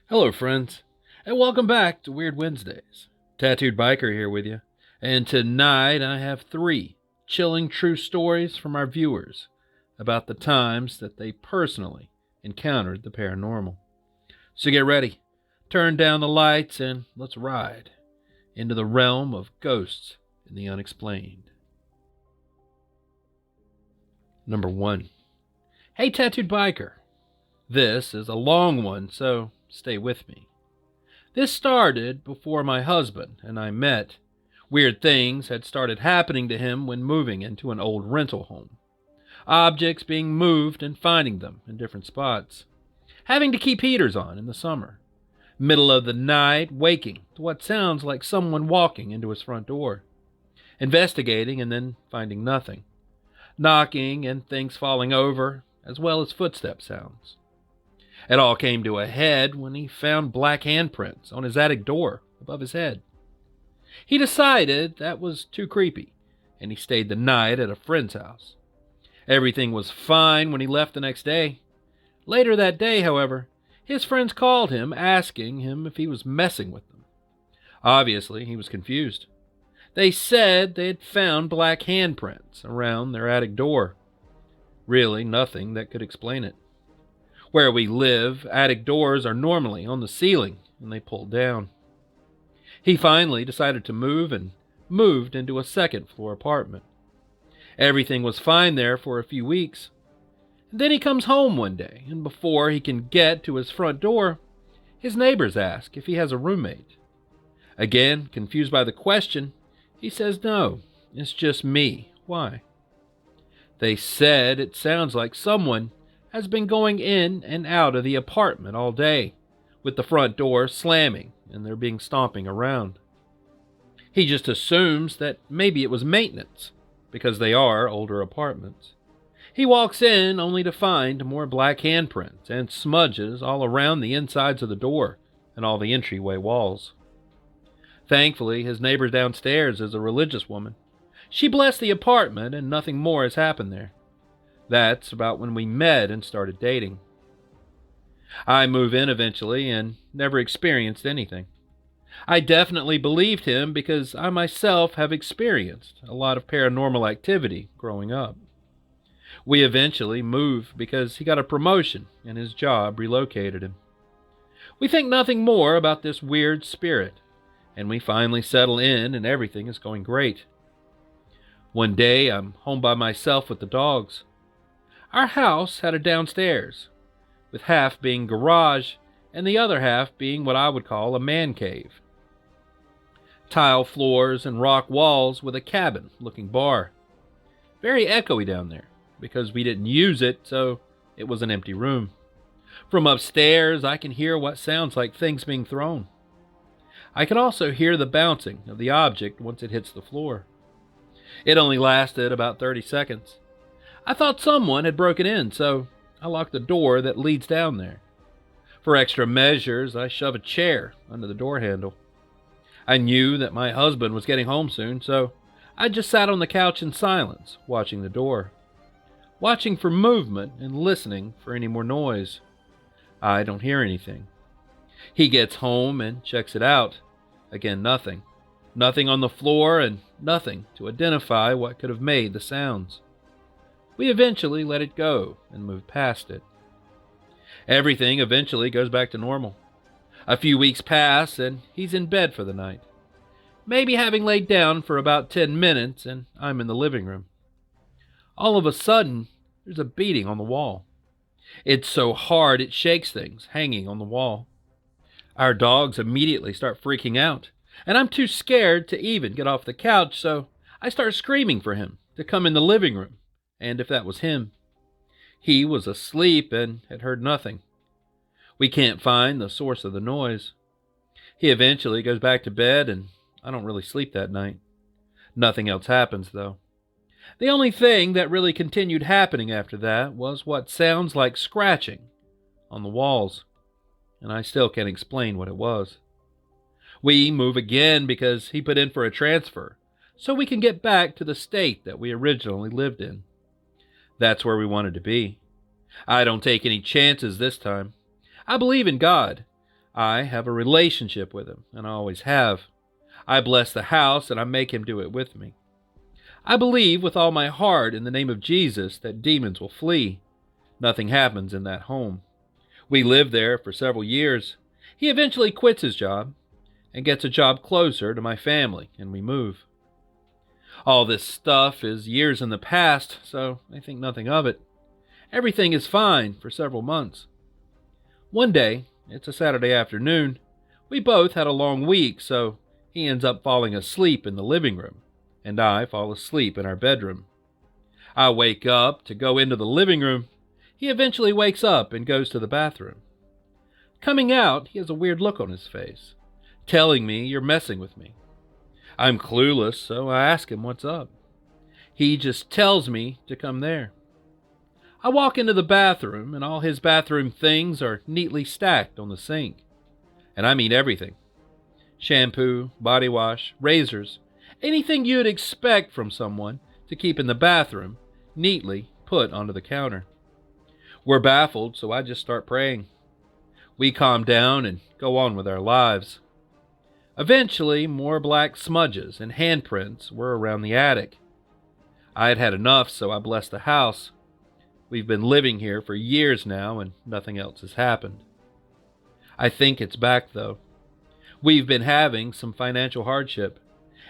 Hello, friends, and welcome back to Weird Wednesdays. Tattooed Biker here with you, and tonight I have three chilling true stories from our viewers about the times that they personally encountered the paranormal. So get ready, turn down the lights, and let's ride into the realm of ghosts and the unexplained. Number 1. Hey, Tattooed Biker. This is a long one, so stay with me. This started before my husband and I met. Weird things had started happening to him when moving into an old rental home. Objects being moved and finding them in different spots. Having to keep heaters on in the summer. Middle of the night, waking to what sounds like someone walking into his front door. Investigating and then finding nothing. Knocking and things falling over, as well as footstep sounds. It all came to a head when he found black handprints on his attic door above his head. He decided that was too creepy, and he stayed the night at a friend's house. Everything was fine when he left the next day. Later that day, however, his friends called him asking him if he was messing with them. Obviously, he was confused. They said they had found black handprints around their attic door. Really, nothing that could explain it. Where we live, attic doors are normally on the ceiling and they pull down. He finally decided to move and moved into a second-floor apartment. Everything was fine there for a few weeks. Then he comes home one day, and before he can get to his front door, his neighbors ask if he has a roommate. Again, confused by the question, he says no, it's just me. Why? They said it sounds like someone has been going in and out of the apartment all day, with the front door slamming and there being stomping around. He just assumes that maybe it was maintenance, because they are older apartments. He walks in only to find more black handprints and smudges all around the insides of the door and all the entryway walls. Thankfully, his neighbor downstairs is a religious woman. She blessed the apartment and nothing more has happened there. That's about when we met and started dating. I move in eventually and never experienced anything. I definitely believed him because I myself have experienced a lot of paranormal activity growing up. We eventually moved because he got a promotion and his job relocated him. We think nothing more about this weird spirit, and we finally settle in and everything is going great. One day I'm home by myself with the dogs. Our house had a downstairs, with half being garage and the other half being what I would call a man cave. Tile floors and rock walls with a cabin-looking bar. Very echoey down there, because we didn't use it, so it was an empty room. From upstairs, I can hear what sounds like things being thrown. I can also hear the bouncing of the object once it hits the floor. It only lasted about 30 seconds. I thought someone had broken in, so I locked the door that leads down there. For extra measures, I shove a chair under the door handle. I knew that my husband was getting home soon, so I just sat on the couch in silence, watching the door. Watching for movement and listening for any more noise. I don't hear anything. He gets home and checks it out. Again, nothing. Nothing on the floor and nothing to identify what could have made the sounds. We eventually let it go and move past it. Everything eventually goes back to normal. A few weeks pass and he's in bed for the night. Maybe having laid down for about 10 minutes and I'm in the living room. All of a sudden, there's a beating on the wall. It's so hard it shakes things hanging on the wall. Our dogs immediately start freaking out, and I'm too scared to even get off the couch, so I start screaming for him to come in the living room. And if that was him. He was asleep and had heard nothing. We can't find the source of the noise. He eventually goes back to bed and I don't really sleep that night. Nothing else happens though. The only thing that really continued happening after that was what sounds like scratching on the walls, and I still can't explain what it was. We move again because he put in for a transfer so we can get back to the state that we originally lived in. That's where we wanted to be. I don't take any chances this time. I believe in God. I have a relationship with him, and I always have. I bless the house, and I make him do it with me. I believe with all my heart in the name of Jesus that demons will flee. Nothing happens in that home. We lived there for several years. He eventually quits his job and gets a job closer to my family, and we move. All this stuff is years in the past, so I think nothing of it. Everything is fine for several months. One day, it's a Saturday afternoon, we both had a long week, so he ends up falling asleep in the living room, and I fall asleep in our bedroom. I wake up to go into the living room. He eventually wakes up and goes to the bathroom. Coming out, he has a weird look on his face, telling me you're messing with me. I'm clueless, so I ask him what's up. He just tells me to come there. I walk into the bathroom, and all his bathroom things are neatly stacked on the sink. And I mean everything. Shampoo, body wash, razors, anything you'd expect from someone to keep in the bathroom, neatly put onto the counter. We're baffled, so I just start praying. We calm down and go on with our lives. Eventually, more black smudges and handprints were around the attic. I had had enough, so I blessed the house. We've been living here for years now, and nothing else has happened. I think it's back, though. We've been having some financial hardship.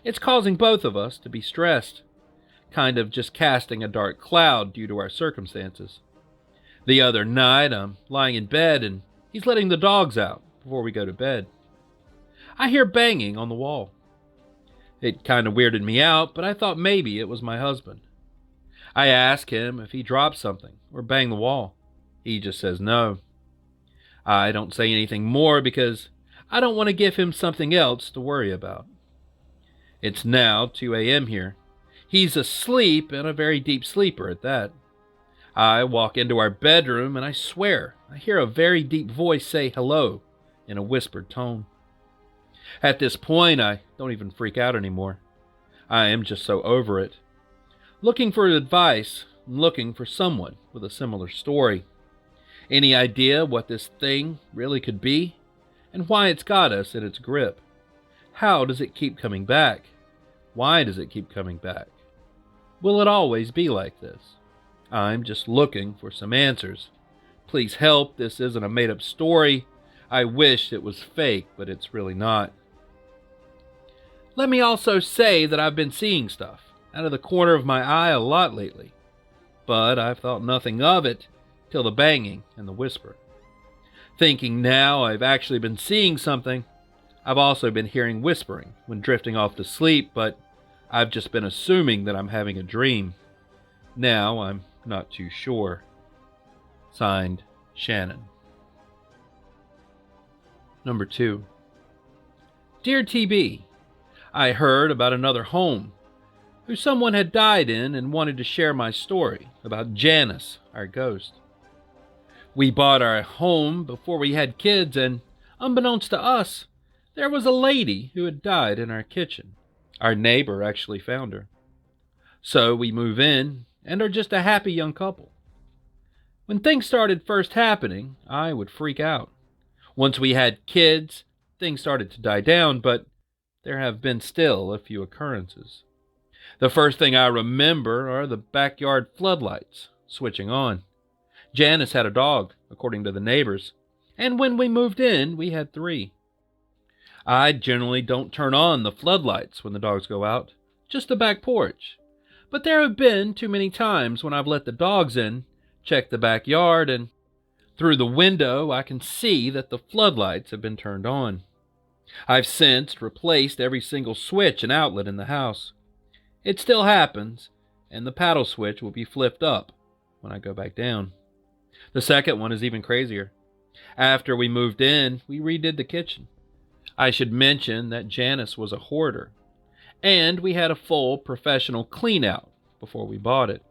It's causing both of us to be stressed, kind of just casting a dark cloud due to our circumstances. The other night, I'm lying in bed, and he's letting the dogs out before we go to bed. I hear banging on the wall. It kind of weirded me out, but I thought maybe it was my husband. I ask him if he dropped something or banged the wall. He just says no. I don't say anything more because I don't want to give him something else to worry about. It's now 2 a.m. here. He's asleep and a very deep sleeper at that. I walk into our bedroom and I swear I hear a very deep voice say hello in a whispered tone. At this point, I don't even freak out anymore. I am just so over it. Looking for advice, looking for someone with a similar story. Any idea what this thing really could be? And why it's got us in its grip? How does it keep coming back? Why does it keep coming back? Will it always be like this? I'm just looking for some answers. Please help, this isn't a made-up story. I wish it was fake, but it's really not. Let me also say that I've been seeing stuff out of the corner of my eye a lot lately, but I've thought nothing of it till the banging and the whisper. Thinking now I've actually been seeing something, I've also been hearing whispering when drifting off to sleep, but I've just been assuming that I'm having a dream. Now I'm not too sure. Signed, Shannon. Number 2. Dear TB, I heard about another home who someone had died in and wanted to share my story about Janice, our ghost. We bought our home before we had kids, and unbeknownst to us, there was a lady who had died in our kitchen. Our neighbor actually found her. So we move in and are just a happy young couple. When things started first happening, I would freak out. Once we had kids, things started to die down, but there have been still a few occurrences. The first thing I remember are the backyard floodlights switching on. Janice had a dog, according to the neighbors, and when we moved in, we had 3. I generally don't turn on the floodlights when the dogs go out, just the back porch. But there have been too many times when I've let the dogs in, checked the backyard, and through the window I can see that the floodlights have been turned on. I've since replaced every single switch and outlet in the house. It still happens, and the paddle switch will be flipped up when I go back down. The second one is even crazier. After we moved in, we redid the kitchen. I should mention that Janice was a hoarder, and we had a full professional clean-out before we bought it.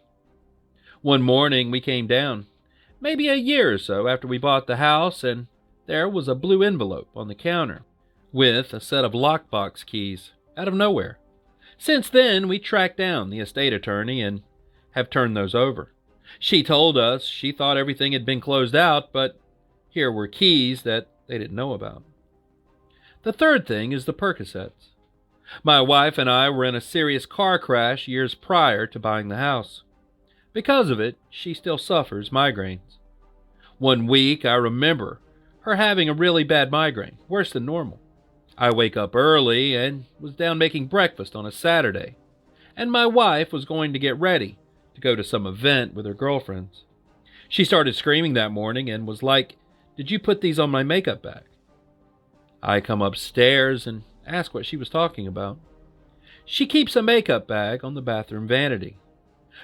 One morning we came down, maybe a year or so after we bought the house, and there was a blue envelope on the counter with a set of lockbox keys out of nowhere. Since then, we tracked down the estate attorney and have turned those over. She told us she thought everything had been closed out, but here were keys that they didn't know about. The third thing is the Percocets. My wife and I were in a serious car crash years prior to buying the house. Because of it, she still suffers migraines. One week, I remember her having a really bad migraine, worse than normal. I wake up early and was down making breakfast on a Saturday, and my wife was going to get ready to go to some event with her girlfriends. She started screaming that morning and was like, "Did you put these on my makeup bag?" I come upstairs and ask what she was talking about. She keeps a makeup bag on the bathroom vanity.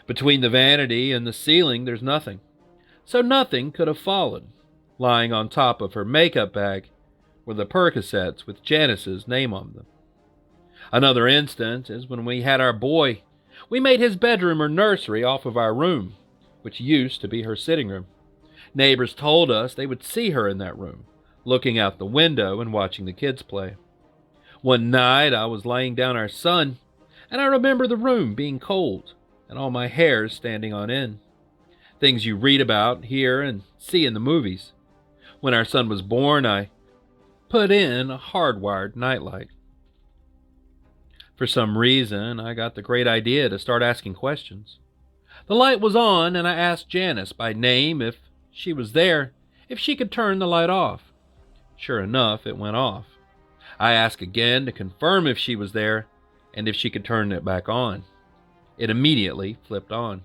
Between the vanity and the ceiling, there's nothing. So nothing could have fallen. Lying on top of her makeup bag were the Percocets with Janice's name on them. Another instance is when we had our boy. We made his bedroom or nursery off of our room, which used to be her sitting room. Neighbors told us they would see her in that room, looking out the window and watching the kids play. One night I was laying down our son, and I remember the room being cold and all my hairs standing on end. Things you read about, hear, and see in the movies. When our son was born, I put in a hardwired nightlight. For some reason, I got the great idea to start asking questions. The light was on, and I asked Janice by name if she was there, if she could turn the light off. Sure enough, it went off. I asked again to confirm if she was there and if she could turn it back on. It immediately flipped on.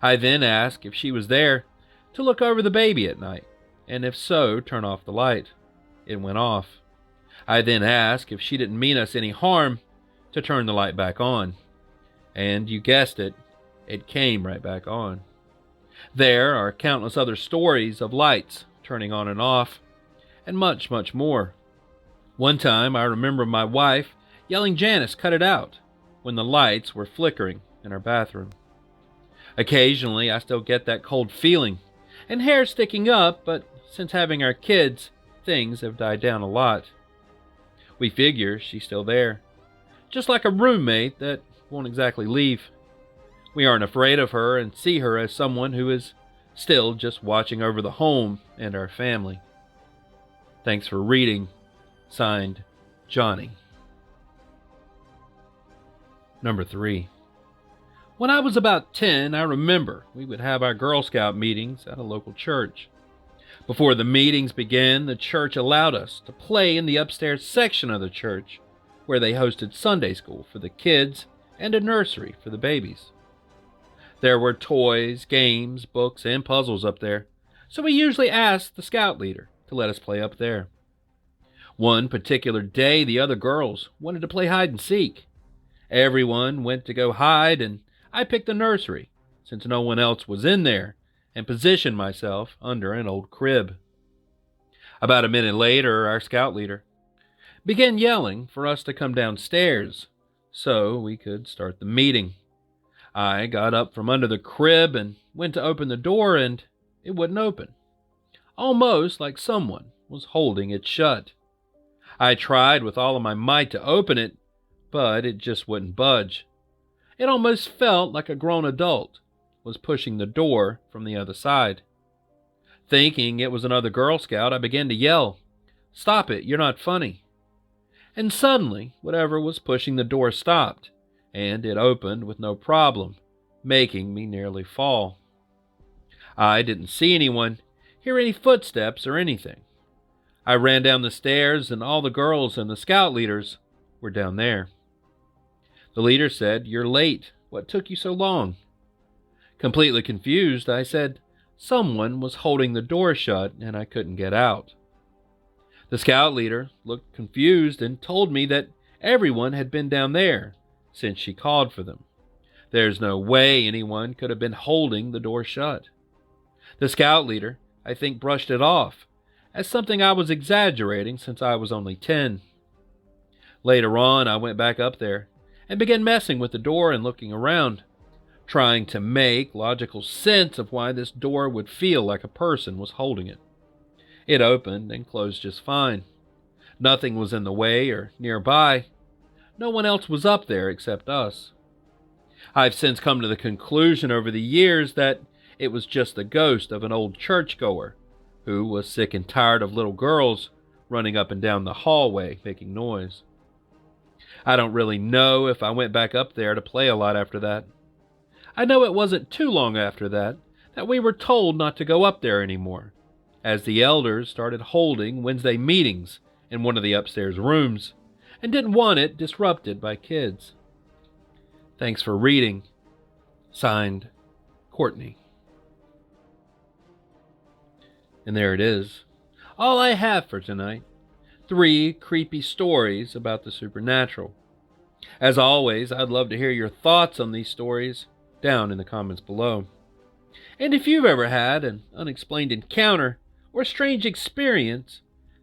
I then asked if she was there to look over the baby at night, and if so, turn off the light. It went off. I then asked if she didn't mean us any harm to turn the light back on. And you guessed it, it came right back on. There are countless other stories of lights turning on and off, and much, much more. One time I remember my wife yelling, "Janice, cut it out," when the lights were flickering in our bathroom. Occasionally I still get that cold feeling and hair sticking up, but since having our kids, things have died down a lot. We figure she's still there, just like a roommate that won't exactly leave. We aren't afraid of her and see her as someone who is still just watching over the home and our family. Thanks for reading. Signed, Johnny. Number 3. When I was about 10, I remember we would have our Girl Scout meetings at a local church. Before the meetings began, the church allowed us to play in the upstairs section of the church, where they hosted Sunday school for the kids and a nursery for the babies. There were toys, games, books, and puzzles up there, so we usually asked the scout leader to let us play up there. One particular day, the other girls wanted to play hide and seek. Everyone went to go hide, and I picked the nursery, since no one else was in there, and positioned myself under an old crib. About a minute later, our scout leader began yelling for us to come downstairs so we could start the meeting. I got up from under the crib and went to open the door, and it wouldn't open, almost like someone was holding it shut. I tried with all of my might to open it, but it just wouldn't budge. It almost felt like a grown adult was pushing the door from the other side. Thinking it was another Girl Scout, I began to yell, "Stop it, you're not funny." And suddenly, whatever was pushing the door stopped, and it opened with no problem, making me nearly fall. I didn't see anyone, hear any footsteps or anything. I ran down the stairs, and all the girls and the scout leaders were down there. The leader said, "You're late. What took you so long?" Completely confused, I said, "Someone was holding the door shut and I couldn't get out." The scout leader looked confused and told me that everyone had been down there since she called for them. There's no way anyone could have been holding the door shut. The scout leader, I think, brushed it off as something I was exaggerating since I was only 10. Later on, I went back up there and began messing with the door and looking around, trying to make logical sense of why this door would feel like a person was holding it. It opened and closed just fine. Nothing was in the way or nearby. No one else was up there except us. I've since come to the conclusion over the years that it was just the ghost of an old churchgoer who was sick and tired of little girls running up and down the hallway making noise. I don't really know if I went back up there to play a lot after that. I know it wasn't too long after that we were told not to go up there anymore, as the elders started holding Wednesday meetings in one of the upstairs rooms and didn't want it disrupted by kids. Thanks for reading. Signed, Courtney. And there it is. All I have for tonight. 3 creepy stories about the supernatural. As always, I'd love to hear your thoughts on these stories down in the comments below. And if you've ever had an unexplained encounter or strange experience,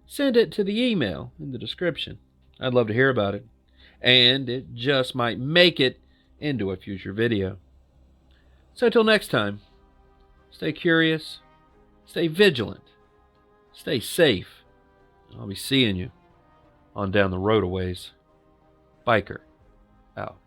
send it to the email in the description. I'd love to hear about it. And it just might make it into a future video. So till next time, stay curious, stay vigilant, stay safe, and I'll be seeing you on down the road a ways. Biker out.